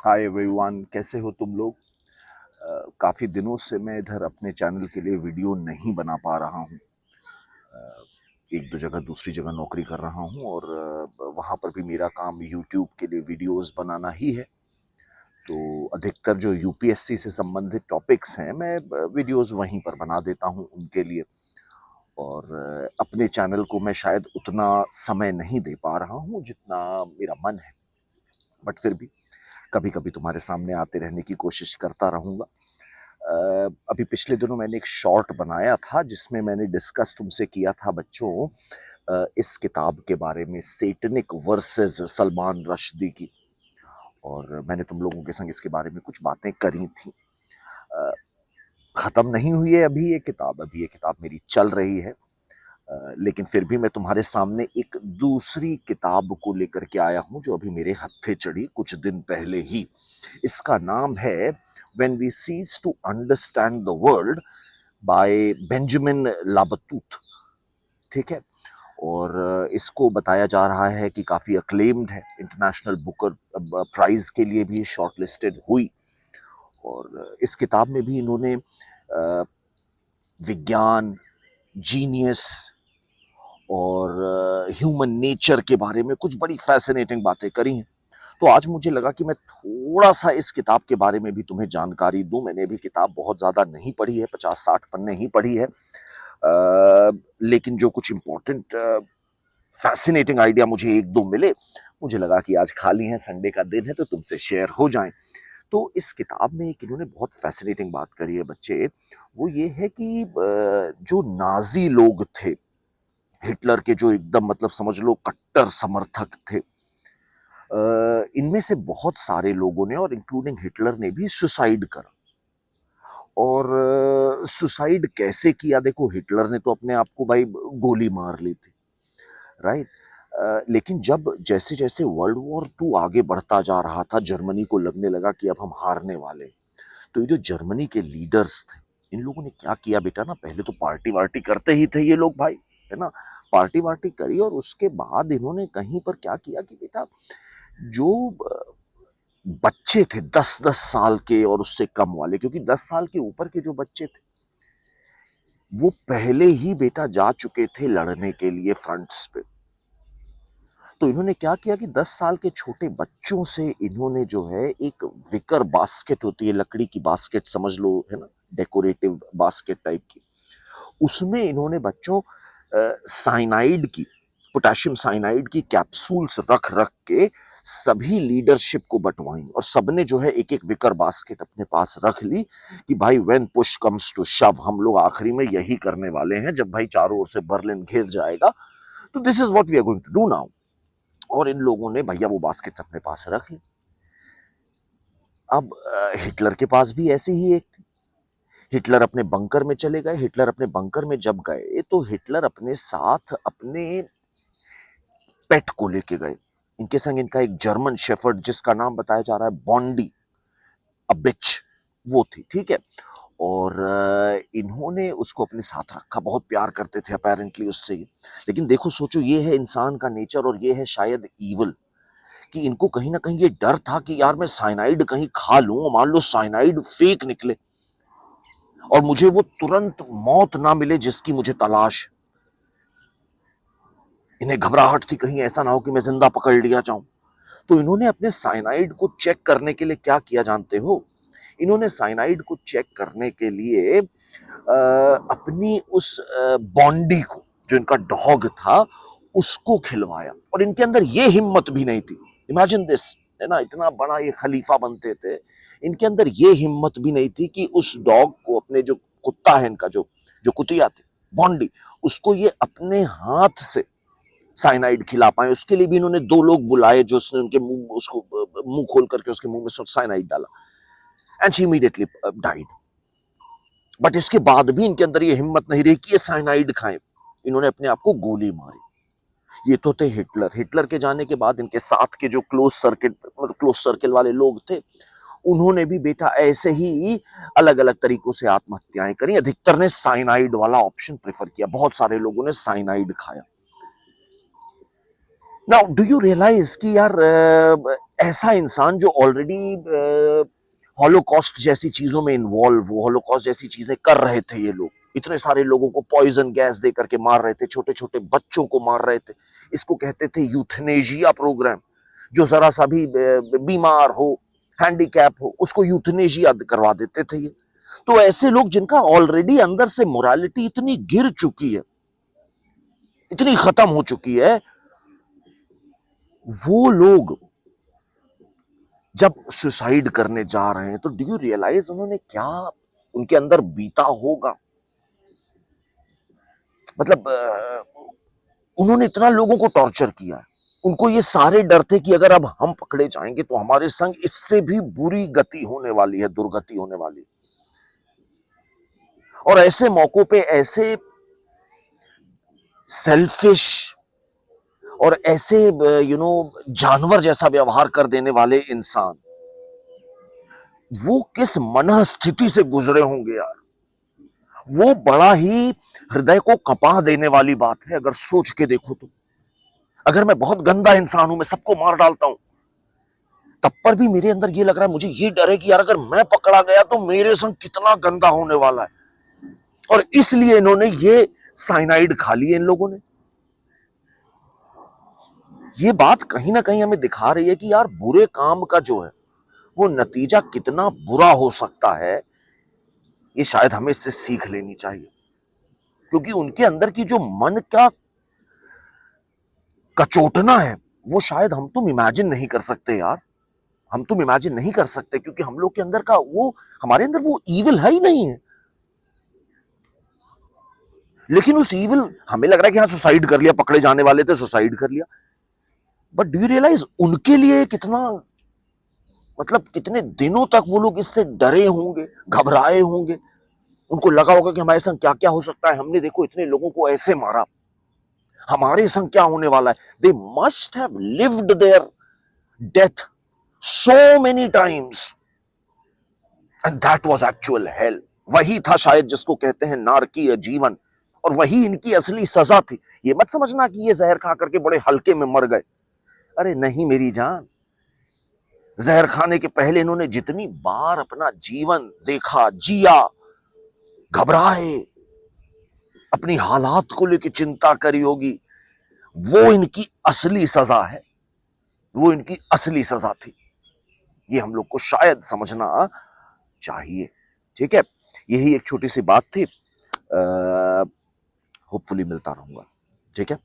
Hi everyone, कैसे हो तुम लोग। काफ़ी दिनों से मैं इधर अपने चैनल के लिए वीडियो नहीं बना पा रहा हूँ। एक दो जगह दूसरी जगह नौकरी कर रहा हूँ और वहाँ पर भी मेरा काम यूट्यूब के लिए वीडियोस बनाना ही है। तो अधिकतर जो यूपीएससी से संबंधित टॉपिक्स हैं मैं वीडियोस वहीं पर बना देता हूँ उनके लिए। और अपने चैनल को मैं शायद उतना समय नहीं दे पा रहा हूँ जितना मेरा मन है, बट फिर भी कभी कभी तुम्हारे सामने आते रहने की कोशिश करता रहूँगा। अभी पिछले दिनों मैंने एक शॉर्ट बनाया था जिसमें मैंने डिस्कस तुमसे किया था बच्चों, इस किताब के बारे में, सेटनिक वर्सेस सलमान रश्दी की। और मैंने तुम लोगों के संग इसके बारे में कुछ बातें करी थी। अ, खत्म नहीं हुई है अभी ये किताब मेरी चल रही है। लेकिन फिर भी मैं तुम्हारे सामने एक दूसरी किताब को लेकर के आया हूं जो अभी मेरे हत्थे चढ़ी कुछ दिन पहले ही। इसका नाम है when we cease to understand the world by Benjamin Labatut. ठीक है। और इसको बताया जा रहा है कि काफी अक्लेम्ड है, इंटरनेशनल बुकर प्राइज के लिए भी शॉर्टलिस्टेड हुई। और इस किताब में भी इन्होंने विज्ञान, जीनियस और ह्यूमन नेचर के बारे में कुछ बड़ी फैसिनेटिंग बातें करी हैं। तो आज मुझे लगा कि मैं थोड़ा सा इस किताब के बारे में भी तुम्हें जानकारी दूं। मैंने भी किताब बहुत ज्यादा नहीं पढ़ी है, 50-60 पन्ने ही पढ़ी है। लेकिन जो कुछ इंपॉर्टेंट फैसिनेटिंग आइडिया मुझे एक दो मिले, मुझे लगा कि आज खाली है, संडे का दिन है, तो तुमसे शेयर हो जाएं। तो इस किताब में एक इन्होंने बहुत फैसिनेटिंग बात करी है बच्चे। वो ये है कि जो नाजी लोग थे, हिटलर के जो एकदम मतलब समझ लो कट्टर समर्थक थे, इनमें से बहुत सारे लोगों ने और इंक्लूडिंग हिटलर ने भी सुसाइड करा। और सुसाइड कैसे किया? देखो, हिटलर ने तो अपने आप को भाई गोली मार ली थी, राइट। लेकिन जब जैसे जैसे वर्ल्ड वॉर टू आगे बढ़ता जा रहा था, जर्मनी को लगने लगा कि अब हम हारने वाले हैं। तो ये जो जर्मनी के लीडर्स थे, इन लोगों ने क्या किया बेटा ना, पहले तो पार्टी वार्टी करते ही थे ये लोग भाई, है ना। पार्टी वार्टी करी और उसके बाद इन्होंने कहीं पर क्या किया कि बेटा, जो बच्चे थे 10-10 साल के और उससे कम वाले, क्योंकि 10 साल के ऊपर के जो बच्चे थे वो पहले ही बेटा जा चुके थे लड़ने के लिए फ्रंट्स पे। तो इन्होंने क्या किया कि 10 साल के छोटे बच्चों से इन्होंने जो है एक विकर बास्केट होती है, लकड़ी की बास्केट समझ लो, है ना, डेकोरेटिव बास्केट टाइप की, उसमें इन्होंने बच्चों साइनाइड की, पोटेशियम साइनाइड की कैप्सूल्स रख रख के सभी लीडरशिप को बंटवाई। और सबने जो है एक एक विकर बास्केट अपने पास रख ली कि भाई व्हेन पुश कम्स टू शव, हम लोग आखिरी में यही करने वाले हैं जब भाई चारों ओर से बर्लिन घिर जाएगा, तो this is what we are going to do now. और इन लोगों ने भैया वो बास्केट्स अपने पास रख ली। अब हिटलर के पास भी ऐसी ही एक थी। हिटलर अपने बंकर में चले गए। हिटलर अपने बंकर में जब गए तो हिटलर अपने साथ अपने पेट को लेके गए। इनके संग इनका एक जर्मन शेफर्ड जिसका नाम बताया जा रहा है बॉन्डी, अ बिच, वो थी, ठीक है। और इन्होंने उसको अपने साथ रखा, बहुत प्यार करते थे अपेरेंटली उससे। लेकिन देखो, सोचो, ये है इंसान का नेचर और ये है शायद ईवल, कि इनको कहीं ना कहीं ये डर था कि यार मैं साइनाइड कहीं खा लूं और मान लो साइनाइड फेक निकले और मुझे वो तुरंत मौत ना मिले जिसकी मुझे तलाश। इन्हें घबराहट थी कहीं ऐसा ना हो कि मैं जिंदा पकड़ लिया जाऊं। तो इन्होंने अपने साइनाइड को चेक करने के लिए क्या किया जानते हो? इन्होंने साइनाइड को चेक करने के लिए अपनी उस बॉन्डी को, जो इनका डॉग था, उसको खिलवाया। और इनके अंदर ये हिम्मत भी नहीं थी, इमेजिन दिस, है ना, इतना बड़ा ये खलीफा बनते थे, इनके अंदर ये हिम्मत भी नहीं थी कि उस डॉग को, अपने जो कुत्ता है इनका, जो जो कुतिया थे, बॉन्डी, उसको ये अपने हाथ से साइनाइड खिला पाए। उसके लिए भी इन्होंने दो लोग बुलाए जो उसने उनके मुंह, उसको मुंह खोल करके उसके मुंह में साइनाइड डाला and she immediately died. But इसके बाद भी इनके अंदर ये हिम्मत नहीं रही कि ये साइनाइड खाएं। इन्होंने अपने आप को गोली मारी। ये तो थे हिटलर। हिटलर के जाने के बाद इनके साथ के जो क्लोज सर्किट, मतलब क्लोज सर्किल वाले लोग थे, उन्होंने भी बेटा ऐसे ही अलग अलग तरीकों से आत्महत्याएं करी। अधिकतर ने साइनाइड वाला ऑप्शन प्रेफर किया, बहुत सारे लोगों ने साइनाइड खाया। नाउ डू यू रियलाइज कि यार ऐसा इंसान जो ऑलरेडी हॉलोकॉस्ट जैसी चीजों में इन्वॉल्व हो, हॉलोकॉस्ट जैसी चीजें कर रहे थे, ये लोग इतने सारे लोगों को पॉइजन गैस दे करके मार रहे थे, छोटे छोटे बच्चों को मार रहे थे, इसको कहते थे यूथनेशिया प्रोग्राम। जो जरा सा भी बीमार हो, हैंडीकैप हो, उसको यूथनेशिया करवा देते थे ये। तो ऐसे लोग जिनका ऑलरेडी अंदर से मोरालिटी इतनी गिर चुकी है, इतनी खत्म हो चुकी है, वो लोग जब सुसाइड करने जा रहे हैं तो डू यू रियलाइज उन्होंने क्या उनके अंदर बीता होगा। मतलब उन्होंने इतना लोगों को टॉर्चर किया है, उनको ये सारे डर थे कि अगर अब हम पकड़े जाएंगे तो हमारे संग इससे भी बुरी गति होने वाली है, दुर्गति होने वाली है। और ऐसे मौकों पे ऐसे सेल्फिश और ऐसे जानवर जैसा व्यवहार कर देने वाले इंसान, वो किस मन स्थिति से गुजरे होंगे यार। वो बड़ा ही हृदय को कपा देने वाली बात है अगर सोच के देखो तो। अगर मैं बहुत गंदा इंसान हूं, मैं सबको मार डालता हूं, तब पर भी मेरे अंदर ये लग रहा है, मुझे ये डर है कि यार अगर मैं पकड़ा गया तो मेरे संग कितना गंदा होने वाला है। और इसलिए इन्होंने ये साइनाइड खा लिए इन लोगों ने। ये बात कहीं ना कहीं हमें दिखा रही है कि यार बुरे काम का जो है वो नतीजा कितना बुरा हो सकता है। ये शायद हमें इससे सीख लेनी चाहिए, क्योंकि उनके अंदर की जो मन का कचोटना है वो शायद हम तुम इमेजिन नहीं कर सकते यार। हम तुम इमेजिन नहीं कर सकते, क्योंकि हम लोग के अंदर का वो, हमारे अंदर वो ईविल है ही नहीं है। लेकिन उस ईविल, हमें लग रहा है कि हाँ सुसाइड कर लिया, पकड़े जाने वाले थे सुसाइड कर लिया, बट डू यू रियलाइज उनके लिए कितना, मतलब कितने दिनों तक वो लोग इससे डरे होंगे, घबराए होंगे। उनको लगा होगा कि हमारे संग क्या क्या हो सकता है, हमने देखो इतने लोगों को ऐसे मारा, हमारे संग क्या होने वाला है। They must have lived there death so many times and that was actual hell। वही था शायद जिसको कहते हैं नारकीय जीवन, और वही इनकी असली सजा थी। ये मत समझना कि ये जहर खा करके बड़े हल्के में मर गए, अरे नहीं मेरी जान। जहर खाने के पहले इन्होंने जितनी बार अपना जीवन देखा, जिया, घबराए, अपनी हालात को लेकर चिंता करी होगी, वो इनकी असली सजा है, वो इनकी असली सजा थी। ये हम लोग को शायद समझना चाहिए। ठीक है, यही एक छोटी सी बात थी। होपफुली मिलता रहूंगा। ठीक है।